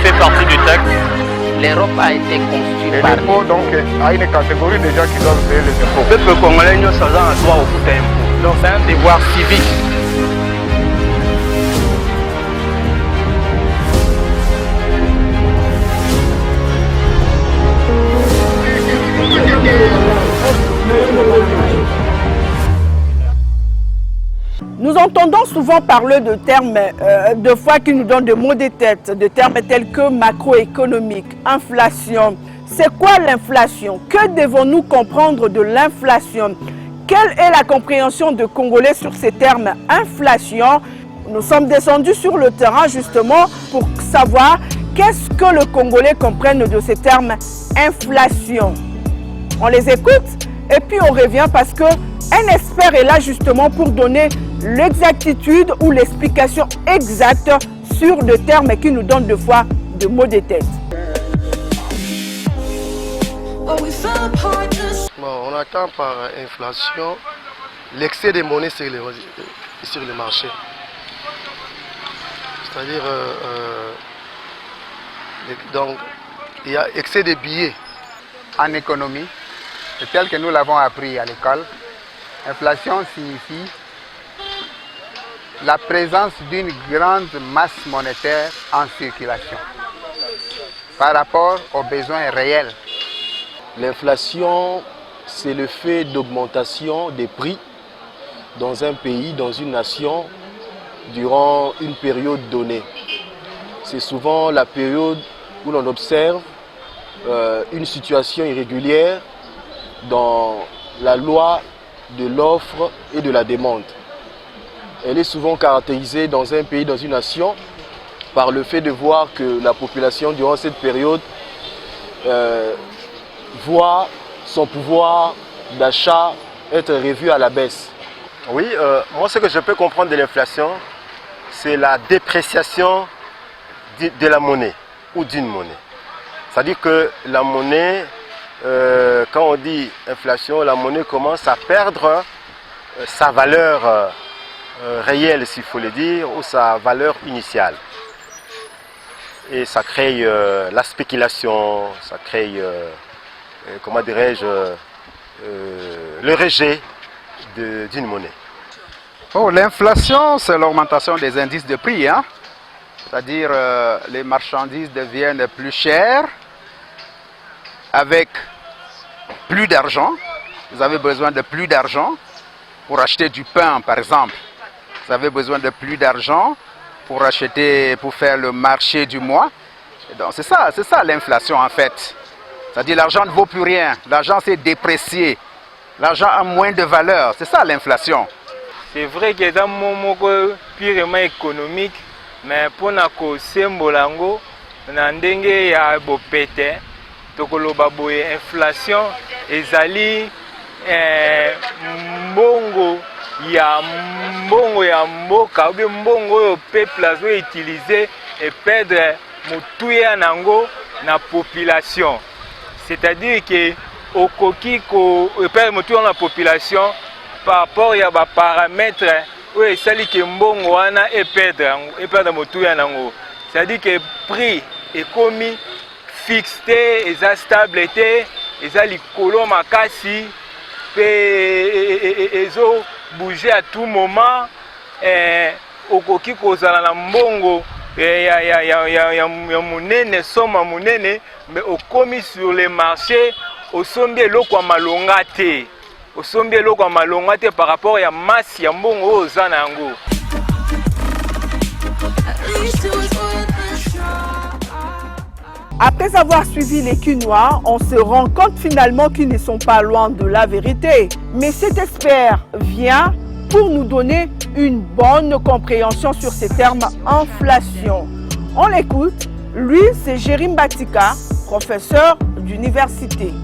fait partie du texte. L'Europe a été construite par l'impôt, donc, à une catégorie de gens qui doivent payer les impôts. Le peuple congolais, nous sommes en droit au foot impôt. Donc c'est un devoir civique. Nous entendons souvent parler de termes, de fois qui nous donnent des mots de tête, de termes tels que macroéconomique, inflation. C'est quoi l'inflation? Que devons-nous comprendre de l'inflation? Quelle est la compréhension de Congolais sur ces termes inflation? Nous sommes descendus sur le terrain justement pour savoir qu'est-ce que le Congolais comprenne de ces termes inflation. On les écoute et puis on revient parce qu'un expert est là justement pour donner l'exactitude ou l'explication exacte sur des termes qui nous donnent des fois des mots de tête. Bon, on attend par inflation l'excès de monnaie sur le marché. C'est-à-dire, donc, il y a excès de billets. En économie, tel que nous l'avons appris à l'école, inflation signifie la présence d'une grande masse monétaire en circulation par rapport aux besoins réels. L'inflation, c'est le fait d'augmentation des prix dans un pays, dans une nation, durant une période donnée. C'est souvent la période où l'on observe une situation irrégulière dans la loi de l'offre et de la demande. Elle est souvent caractérisée dans un pays, dans une nation, par le fait de voir que la population, durant cette période, voit son pouvoir d'achat être revu à la baisse. Oui, moi ce que je peux comprendre de l'inflation, c'est la dépréciation de la monnaie ou d'une monnaie. C'est-à-dire que la monnaie, quand on dit inflation, la monnaie commence à perdre sa valeur réelle, s'il faut le dire, ou sa valeur initiale. Et ça crée la spéculation, ça crée, comment dirais-je, le rejet d'une monnaie. Oh, l'inflation, c'est l'augmentation des indices de prix. Hein? C'est-à-dire les marchandises deviennent plus chères avec plus d'argent. Vous avez besoin de plus d'argent pour acheter du pain, par exemple. Vous avez besoin de plus d'argent pour acheter, pour faire le marché du mois. Donc c'est ça l'inflation en fait. C'est-à-dire l'argent ne vaut plus rien, l'argent s'est déprécié, l'argent a moins de valeur, c'est ça l'inflation. C'est vrai que dans mon mot purement économique, mais pour nous sembolango, na ndenge ya bopete, tokoloba boye inflation ezali mbongo ya mboka ou bien mbongo oyo peuple azo utiliser et perdre mutuya nango na population. C'est-à-dire que okoki ko perdre mutuya na population par rapport ya ba paramètres oyo esali ke mbongo wana et perdre mutuya nango. C'est-à-dire que prix ekomi fixe te, eza stable te, eza likolo makasi pe ezo bouger à tout moment. Okoki kozala na mbongo ya munene, soma munene, mais okomi sur le marché osombi eloko ya malonga te. Osombi eloko ya malonga te par rapport ya masse ya mbongo oyo oza na yango. Après avoir suivi les Quinois, on se rend compte finalement qu'ils ne sont pas loin de la vérité. Mais cet expert vient pour nous donner une bonne compréhension sur ces termes inflation. On l'écoute. Lui, c'est Jérim Batika, professeur d'université.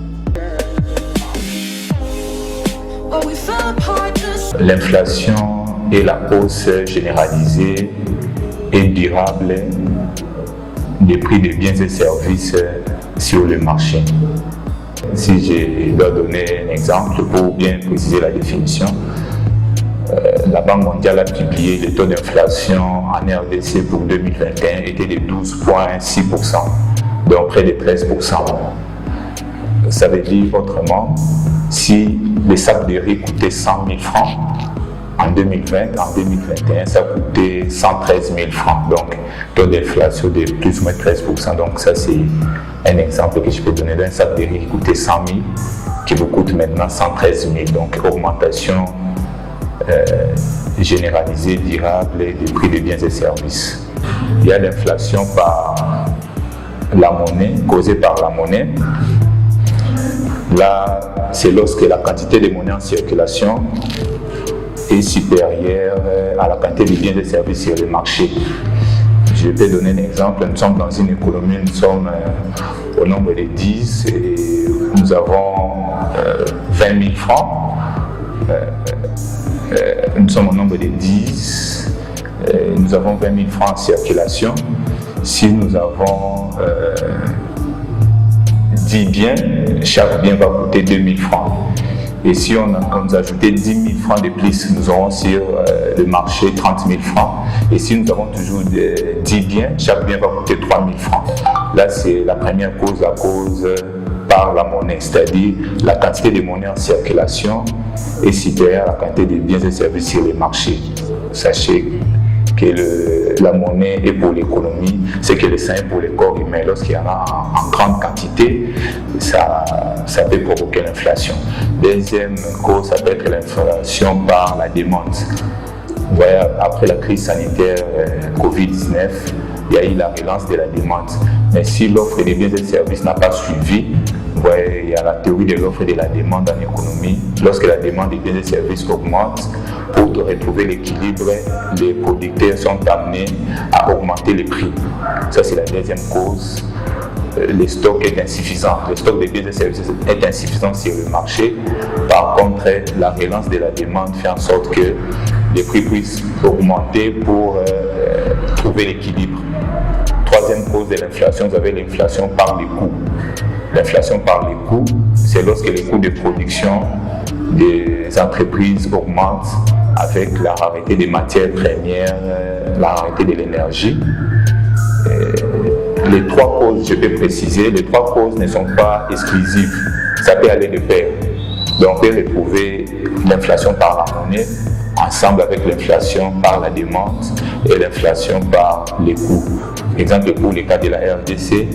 L'inflation est la hausse généralisée et durable des prix de biens et services sur le marché. Si je dois donner un exemple pour bien préciser la définition, la Banque mondiale a publié le taux d'inflation en RDC pour 2021 était de 12,6%, donc près de 13%. Ça veut dire autrement, si les sacs de riz coûtaient 100 000 francs, en 2020, en 2021, ça coûtait 113 000 francs. Donc, taux d'inflation de plus ou moins 13%. Donc, ça, c'est un exemple que je peux donner d'un sac de riz qui coûtait 100 000, qui vous coûte maintenant 113 000. Donc, augmentation généralisée, durable des prix des biens et services. Il y a l'inflation par la monnaie, causée par la monnaie. Là, c'est lorsque la quantité de monnaie en circulation est supérieure à la quantité de biens et services sur le marché. Je vais donner un exemple. Nous sommes dans une économie, nous sommes au nombre de 10 et nous avons 20 000 francs. Nous sommes au nombre de 10, nous avons 20 000 francs en circulation. Si nous avons 10 biens, chaque bien va coûter 2 000 francs. Et si on nous ajoutait 10 000 francs de plus, nous aurons sur le marché 30 000 francs. Et si nous avons toujours 10 biens, chaque bien va coûter 3 000 francs. Là, c'est la première cause, la cause par la monnaie, c'est-à-dire la quantité de monnaie en circulation est supérieure à la quantité de biens et services sur les marchés. Sachez que la monnaie est pour l'économie, c'est que le sang est pour le corps humain. Lorsqu'il y en a en grande quantité, ça peut provoquer l'inflation. Deuxième cause, ça peut être l'inflation par la demande. Vous voyez, après la crise sanitaire Covid-19, il y a eu la relance de la demande. Mais si l'offre des biens et services n'a pas suivi, vous voyez, il y a la théorie de l'offre et de la demande en économie. Lorsque la demande des biens et services augmente, pour retrouver l'équilibre, les producteurs sont amenés à augmenter les prix. Ça, c'est la deuxième cause. Le stock est insuffisant. Le stock des biens et services est insuffisant sur le marché. Par contre, la relance de la demande fait en sorte que les prix puissent augmenter pour trouver l'équilibre. Troisième cause de l'inflation, vous avez l'inflation par les coûts. L'inflation par les coûts, c'est lorsque les coûts de production des entreprises augmentent avec la rareté des matières premières, la rareté de l'énergie. Les trois causes, je peux préciser, les trois causes ne sont pas exclusives. Ça peut aller de pair. Donc on peut retrouver l'inflation par la monnaie ensemble avec l'inflation par la demande et l'inflation par les coûts. Exemple pour le cas de la RDC,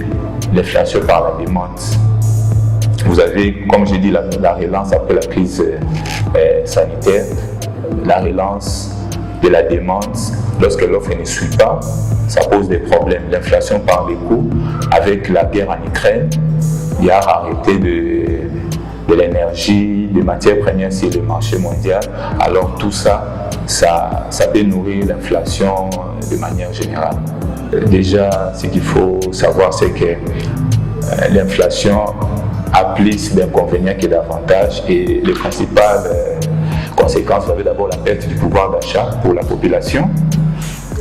l'inflation par la demande. Vous avez, comme j'ai dit, la relance après la crise sanitaire, la relance de la demande. Lorsque l'offre ne suit pas, ça pose des problèmes. L'inflation par les coûts, avec la guerre en Ukraine, il y a arrêté de l'énergie, des matières premières sur le marché mondial. Alors tout ça, ça peut nourrir l'inflation de manière générale. Déjà, ce qu'il faut savoir, c'est que l'inflation a plus d'inconvénients que d'avantages et les principales conséquences, vous avez d'abord la perte du pouvoir d'achat pour la population.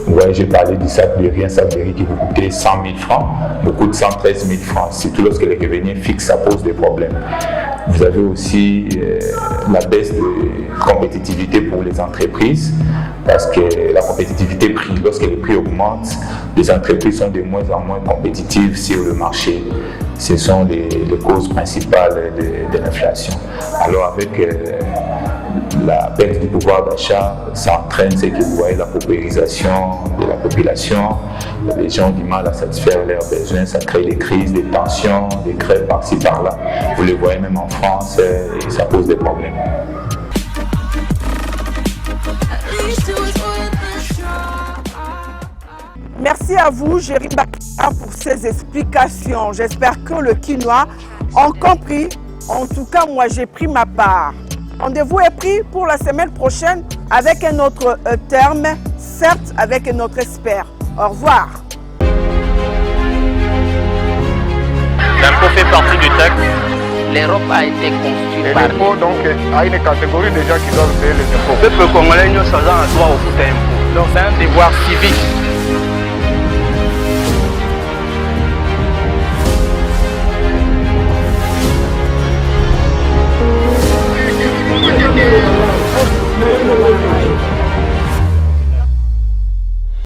Ouais, j'ai parlé du sac de riz, un sac de riz qui vous coûtait 100 000 francs, vous coûte 113 000 francs. Surtout lorsque les revenus fixes, ça pose des problèmes. Vous avez aussi la baisse de compétitivité pour les entreprises, parce que la compétitivité prix, lorsque les prix augmentent, les entreprises sont de moins en moins compétitives sur le marché. Ce sont les causes principales de l'inflation. Alors avec la perte du pouvoir d'achat, ça entraîne ce que vous voyez, la paupérisation de la population. Les gens ont du mal à satisfaire leurs besoins, ça crée des crises, des tensions, des grèves par-ci par-là. Vous le voyez même en France et ça pose des problèmes. Merci à vous, Jérémy Bakar, pour ces explications. J'espère que le quinoa a compris. En tout cas, moi, j'ai pris ma part. Rendez-vous est pris pour la semaine prochaine avec un autre terme, certes avec un autre expert. Au revoir. L'impôt fait partie du texte. L'Europe a été construite Et par l'impôt, donc, a une catégorie de gens qui doivent payer les impôts. Le peuple congolais, nous sommes en droit au impôt. Donc c'est un devoir civique